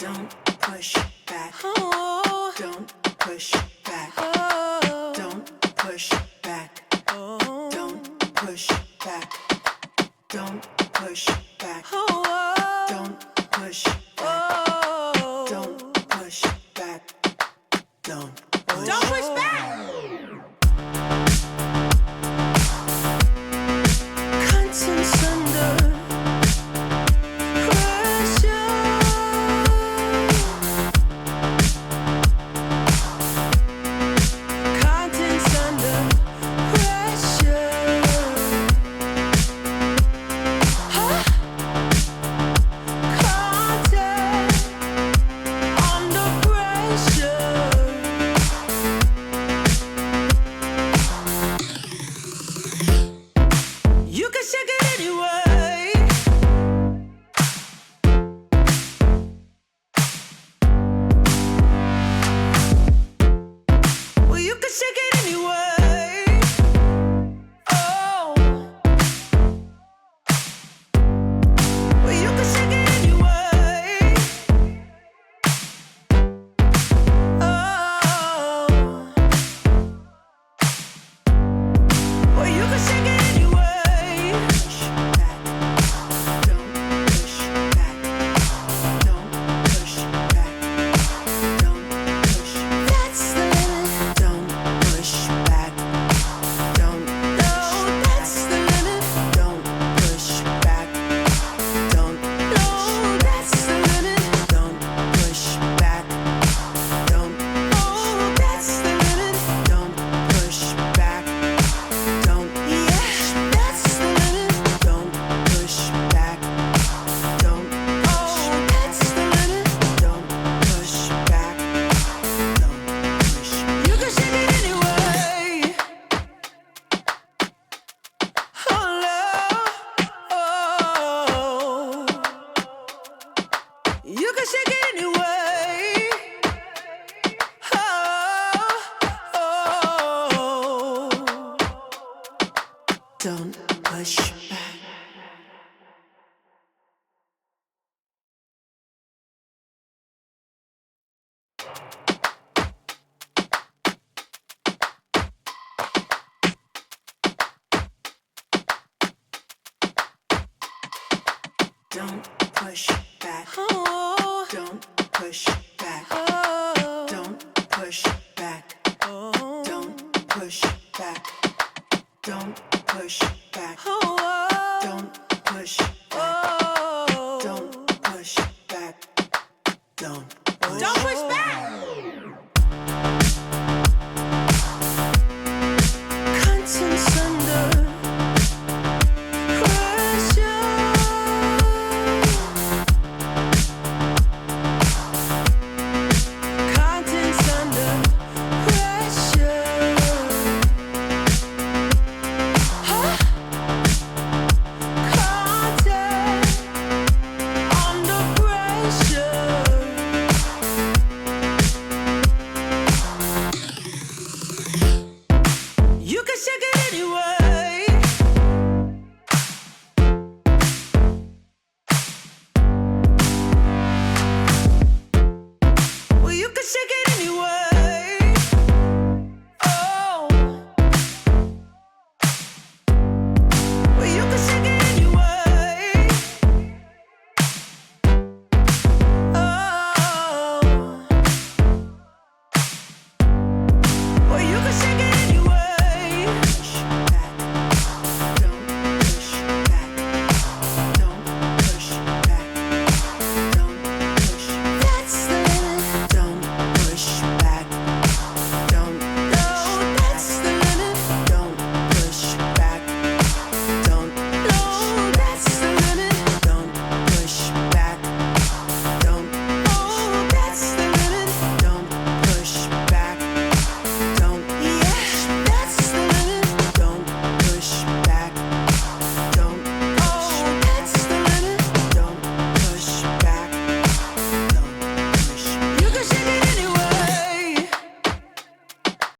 Don't push back. Don't push back. Don't push back. Don't push back. Don't push back. Don't push back. Don't push back. Don't push back. Contents under pressure. Contents under pressure. Huh? Content under pressure. You can shake it anyway. Well, you can shake it anyway. Oh. Well, you can shake it anyway. Oh. Well, you can shake it anyway. Push back. Don't push back. Don't push back. Don't push. That's the limit. Don't push back. Don't. No, that's the limit. Don't push back. Don't. No, that's the limit. Don't push back. Don't. Oh, that's the limit. Don't push back. Don't. Yeah, that's the limit. Don't push back. Don't. Oh, that's the limit. Don't push back. Don't push. You can shake it anyway. Oh, love. Oh. You can shake it anyway. Oh. Don't push back. Don't push back. Don't push back. Don't push back. Don't push back. Don't push back. Don't push